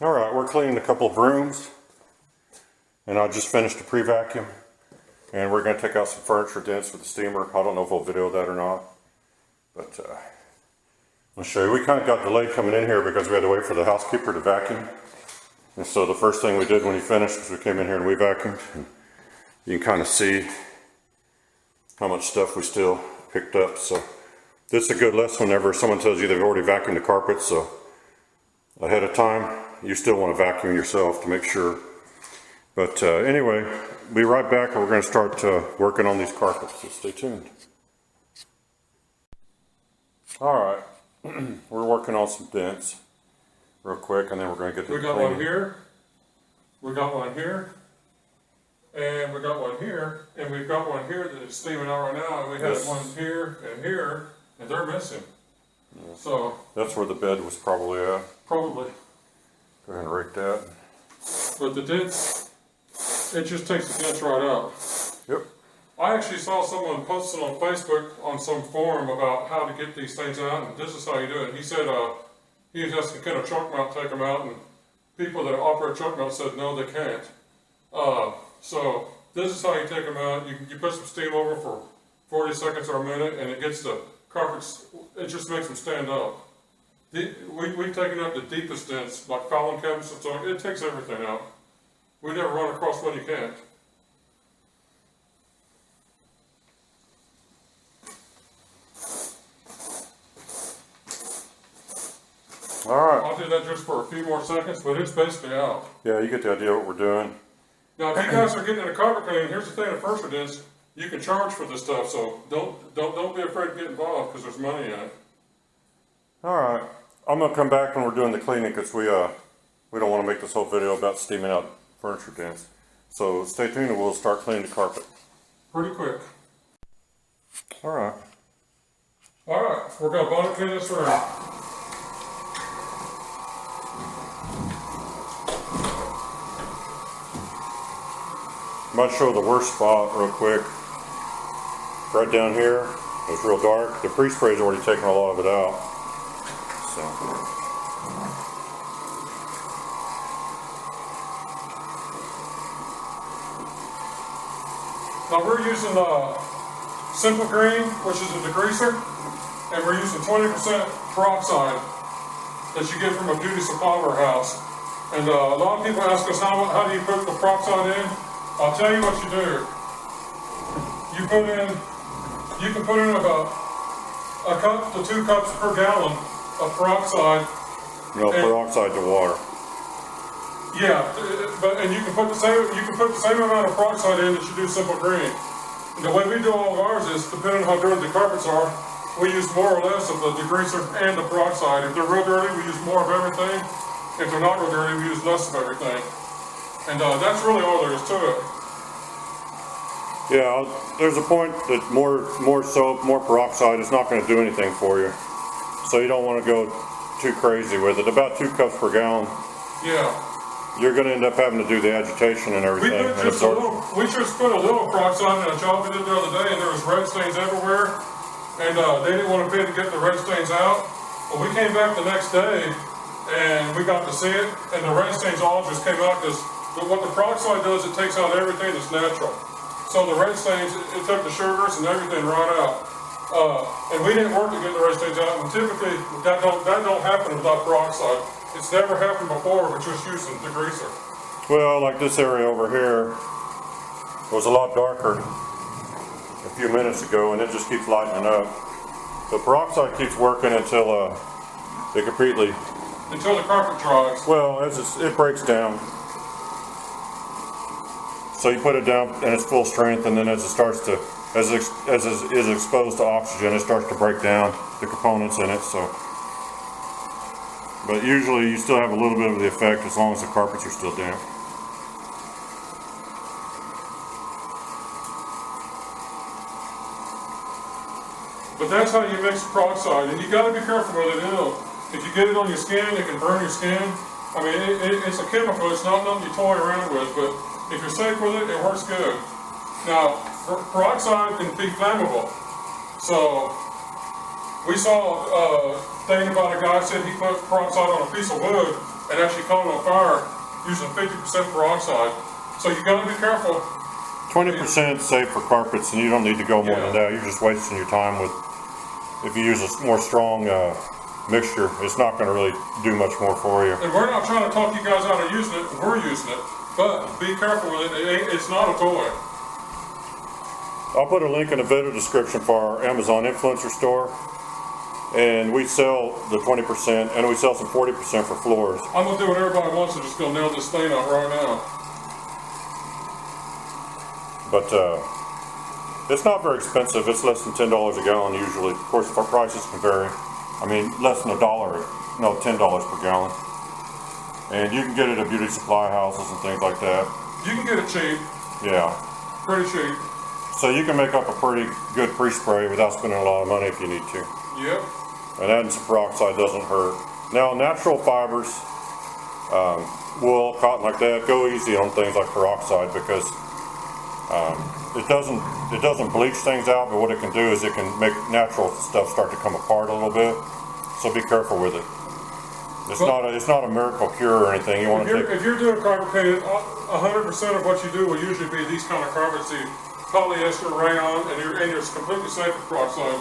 Alright, we're cleaning a couple of rooms, and I just finished a pre-vacuum, and we're going to take out some furniture dents with the steamer. I don't know if I'll video that or not, but I'll show you. We kind of got delayed coming in here because we had to wait for the housekeeper to vacuum, and so the first thing we did when he finished was we came in here and we vacuumed, and you can kind of see how much stuff we still picked up. So this is a good lesson whenever someone tells you they've already vacuumed the carpet, so ahead of time you still want to vacuum yourself to make sure. But anyway, be right back and we're going to start working on these carpets, so stay tuned. Alright, we're working on some dents real quick and then we're going to get to the cleaning. We got one here, we got one here, and we got one here, and we've got one here that is steaming out right now, and we had one here, and they're missing. Yeah. So that's where the bed was probably at. Probably. Go ahead and rake that. But the dents, it just takes the dents right out. Yep. I actually saw someone posted on Facebook on some forum about how to get these things out, and this is how you do it. He said he has to get a truck mount, take them out, and people that operate truck mount said no, they can't. So this is how you take them out. You put some steam over for 40 seconds or a minute, and it gets the carpets, it just makes them stand up. We've taken out the deepest dents, like filing cabinets and so on. It takes everything out. We never run across one you can't. Alright. I'll do that just for a few more seconds, but it's basically out. Yeah, you get the idea what we're doing. Now, if you guys are getting into carpet cleaning, here's the thing: at first it is, you can charge for this stuff, so don't be afraid to get involved because there's money in it. Alright, I'm going to come back when we're doing the cleaning because we don't want to make this whole video about steaming out furniture dents. So stay tuned and we'll start cleaning the carpet. Pretty quick. Alright. Alright, we're going to bonnet clean this room. Might show the worst spot real quick. Right down here, it's real dark. The pre-spray's already taken a lot of it out. So. Now we're using Simple Green, which is a degreaser, and we're using 20% peroxide that you get from a beauty supply warehouse. And a lot of people ask us how do you put the peroxide in? I'll tell you what you do. You can put in about a cup to 2 cups per gallon of peroxide. No, peroxide to water. Yeah, and you can put the same amount of peroxide in that you do Simple Green. And the way we do all of ours is, depending on how dirty the carpets are, we use more or less of the degreaser and the peroxide. If they're real dirty, we use more of everything. If they're not real dirty, we use less of everything. And that's really all there is to it. Yeah, there's a point that more soap, more peroxide is not going to do anything for you. So you don't want to go too crazy with it. About 2 cups per gallon. Yeah. You're going to end up having to do the agitation and everything. We just put a little peroxide in a job we did the other day, and there was red stains everywhere. And they didn't want to pay to get the red stains out. But we came back the next day, and we got to see it, and the red stains all just came out because what the peroxide does, it takes out everything that's natural. So the red stains, it took the sugars and everything right out. And we didn't work to get the red stains out, and typically that don't happen without peroxide. It's never happened before with just using degreaser. Well, like this area over here was a lot darker a few minutes ago, and it just keeps lightening up. The peroxide keeps working until it completely... Until the carpet dries. Well, as it breaks down. So you put it down and it's full strength, and then as it starts to, as it is exposed to oxygen, it starts to break down the components in it. So, but usually you still have a little bit of the effect as long as the carpets are still damp. But that's how you mix peroxide, and you got to be careful with it. If you get it on your skin, it can burn your skin. I mean, it's a chemical. It's not nothing you toy around with, but if you're safe with it, it works good. Now, peroxide can be flammable. So, we saw a thing about a guy said he put peroxide on a piece of wood and actually caught on fire using 50% peroxide. So you gotta be careful. 20% safe for carpets, and you don't need to go more than Yeah. that. You're just wasting your time with, if you use a more strong mixture, it's not going to really do much more for you. And we're not trying to talk you guys out of using it, we're using it. But be careful with it, it's not a toy. I'll put a link in the video description for our Amazon influencer store. And we sell the 20%, and we sell some 40% for floors. I'm gonna do what everybody wants and just go nail this thing out right now. But it's not very expensive. It's less than $10 a gallon usually. Of course, our prices can vary. I mean, less than $10 per gallon. And you can get it at beauty supply houses and things like that. You can get it cheap, Yeah. pretty cheap. So you can make up a pretty good pre-spray without spending a lot of money if you need to. Yep. And adding some peroxide doesn't hurt. Now, natural fibers, wool, cotton like that, go easy on things like peroxide because it doesn't bleach things out, but what it can do is it can make natural stuff start to come apart a little bit. So be careful with it. It's not a miracle cure or anything. You want to take. If you're doing carpet painting, 100% of what you do will usually be these kind of carpets, the polyester, rayon, and you're completely safe with peroxide.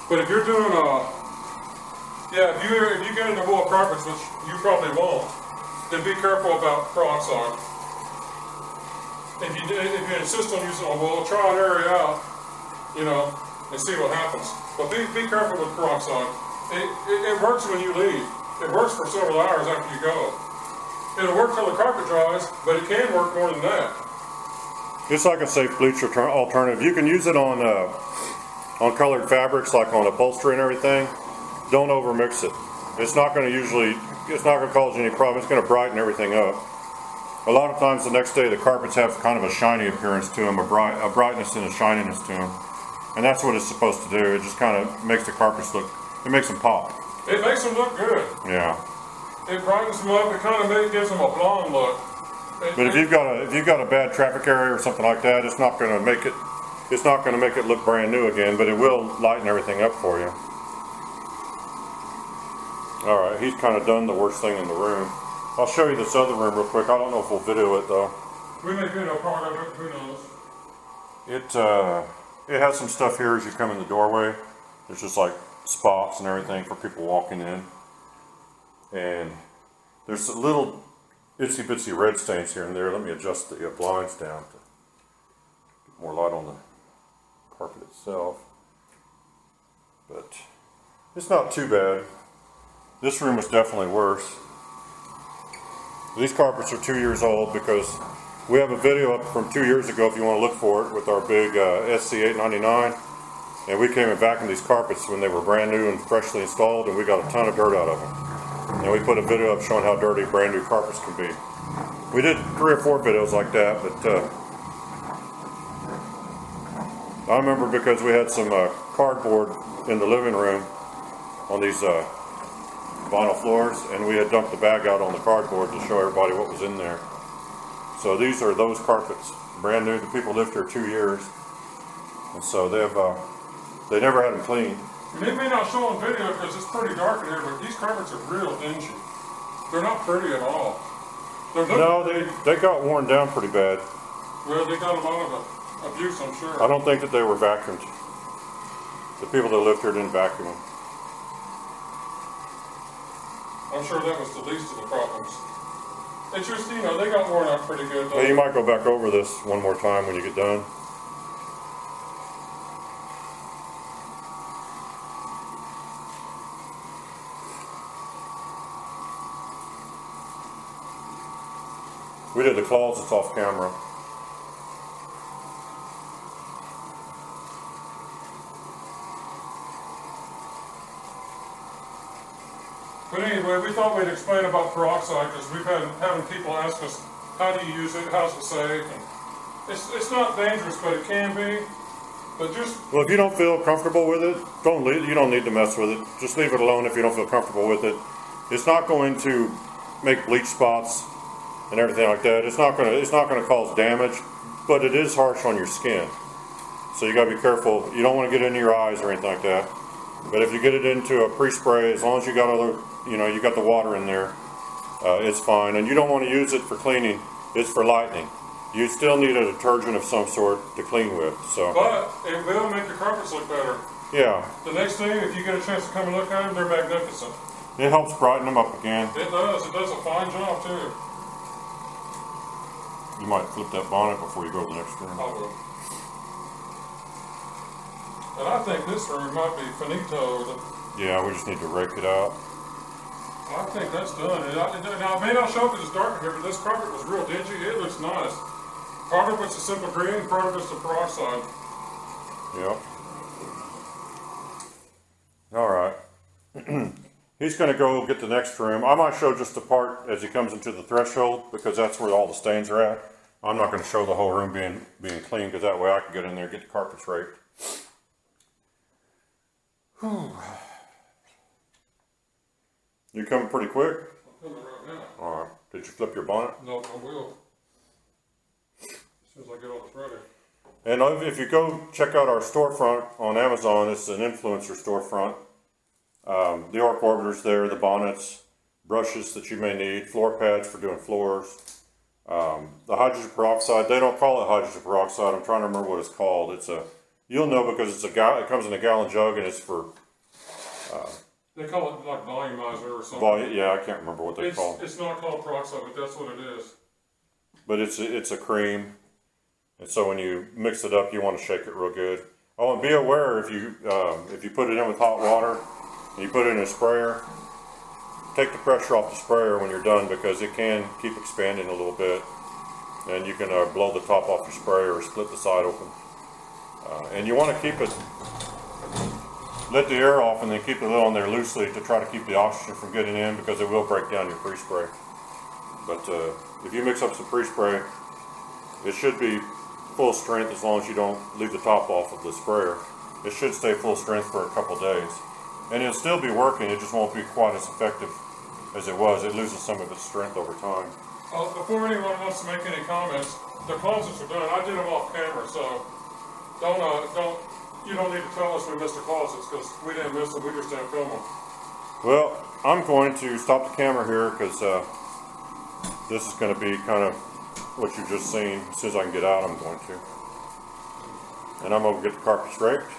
But if you're doing if you get into wool carpets, which you probably won't, then be careful about peroxide. If you insist on using a wool, try an area out, and see what happens. But be careful with peroxide. It works when you leave. It works for several hours after you go. It'll work till the carpet dries, but it can work more than that. It's like a safe bleach alternative. You can use it on colored fabrics, like on upholstery and everything. Don't overmix it. It's not going to cause you any problem. It's going to brighten everything up. A lot of times the next day the carpets have kind of a shiny appearance to them, a brightness and a shininess to them. And that's what it's supposed to do. It just kind of makes the carpets it makes them pop. It makes them look good. Yeah. It brightens them up. It kind of gives them a blonde look. But if you've got a bad traffic area or something like that, it's not going to make it look brand new again, but it will lighten everything up for you. All right, he's kind of done the worst thing in the room. I'll show you this other room real quick. I don't know if we'll video it though. We may video part of it. Who knows? It has some stuff here as you come in the doorway. There's just like spots and everything for people walking in, and there's a little itsy bitsy red stains here and there. Let me adjust the blinds down to get more light on the carpet itself. But it's not too bad. This room is definitely worse. These carpets are 2 years old because we have a video up from 2 years ago if you want to look for it with our big SC899. And we came and vacuumed these carpets when they were brand new and freshly installed, and we got a ton of dirt out of them. And we put a video up showing how dirty brand new carpets can be. We did 3 or 4 videos like that, but I remember because we had some cardboard in the living room on these vinyl floors, and we had dumped the bag out on the cardboard to show everybody what was in there. So these are those carpets, brand new. The people lived here 2 years, and so they never had them cleaned. And it may not show on video because it's pretty dark in here, but these carpets are real dingy. They're not pretty at all. No, they got worn down pretty bad. Well, they got a lot of abuse, I'm sure. I don't think that they were vacuumed. The people that lived here didn't vacuum them. I'm sure that was the least of the problems. It's just, they got worn out pretty good. Well, you might go back over this one more time when you get done. We did the closets off camera. But anyway, we thought we'd explain about peroxide because we've had having people ask us, how do you use it? How's it safe? And it's not dangerous, but it can be. But well, if you don't feel comfortable with it, you don't need to mess with it. Just leave it alone if you don't feel comfortable with it. It's not going to make bleach spots and everything like that. It's not going to cause damage, but it is harsh on your skin. So you got to be careful. You don't want to get it into your eyes or anything like that. But if you get it into a pre-spray, as long as you got you got the water in there, it's fine. And you don't want to use it for cleaning, it's for lightening. You still need a detergent of some sort to clean with. So, But it will make your carpets look better. yeah, The next thing, if you get a chance to come and look at them, they're magnificent. it helps brighten them up again. It does. It does a fine job too. You might flip that bonnet before you go to the next room. I will. And I think this room might be finito. Yeah, we just need to rake it out. I think that's done. Now, it may not show up because it's dark in here, but this carpet was real dingy. It looks nice. Part of it's a simple green, part of it's the peroxide. Yep. All right. He's going to go get the next room. I might show just the part as he comes into the threshold because that's where all the stains are at. I'm not going to show the whole room being clean because that way I can get in there and get the carpets raked. Whew. You coming pretty quick? I'm coming right now. All right. Did you flip your bonnet? No, I will. As soon as I get all this ready. And if you go check out our storefront on Amazon, it's an influencer storefront. The Oreck Orbiters there, the bonnets, brushes that you may need, floor pads for doing floors. The hydrogen peroxide, they don't call it hydrogen peroxide. I'm trying to remember what it's called. You'll know because it comes in a gallon jug and it's for They call it like volumizer or something. yeah, I can't remember what they call it. It's not called peroxide, but that's what it is. But it's a cream. And so when you mix it up, you want to shake it real good. Oh, and be aware if you put it in with hot water and you put it in a sprayer, take the pressure off the sprayer when you're done because it can keep expanding a little bit. And you can blow the top off your sprayer or split the side open. And you want to keep it, let the air off and then keep the lid on there loosely to try to keep the oxygen from getting in because it will break down your pre-spray. But if you mix up some pre-spray, it should be full strength as long as you don't leave the top off of the sprayer. It should stay full strength for a couple days. And it'll still be working, it just won't be quite as effective as it was. It loses some of its strength over time. Before anyone wants to make any comments, the closets are done. I did them off camera, so you don't need to tell us we missed the closets because we didn't miss them, we just didn't film them. Well, I'm going to stop the camera here because this is going to be kind of what you've just seen. As soon as I can get out, I'm going to. And I'm going to get the carpets raked.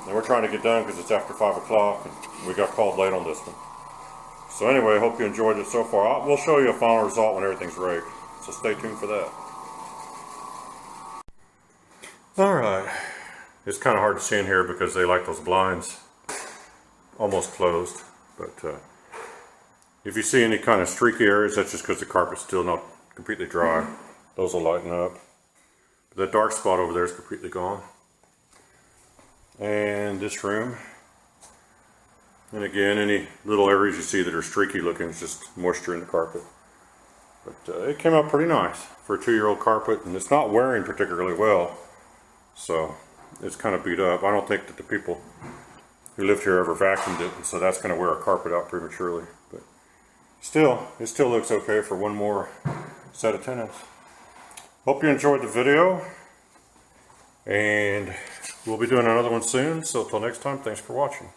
And we're trying to get done because it's after 5 o'clock and we got called late on this one. So anyway, I hope you enjoyed it so far. We'll show you a final result when everything's raked. So stay tuned for that. Alright. It's kind of hard to see in here because they like those blinds almost closed. But if you see any kind of streaky areas, that's just because the carpet's still not completely dry. Those will lighten up. But that dark spot over there is completely gone. And this room. And again, any little areas you see that are streaky looking is just moisture in the carpet. But it came out pretty nice for a 2-year-old carpet, and it's not wearing particularly well. So it's kind of beat up. I don't think that the people who lived here ever vacuumed it, and so that's going to wear a carpet out prematurely. But still, it still looks okay for one more set of tenants. Hope you enjoyed the video, and we'll be doing another one soon. So until next time, thanks for watching.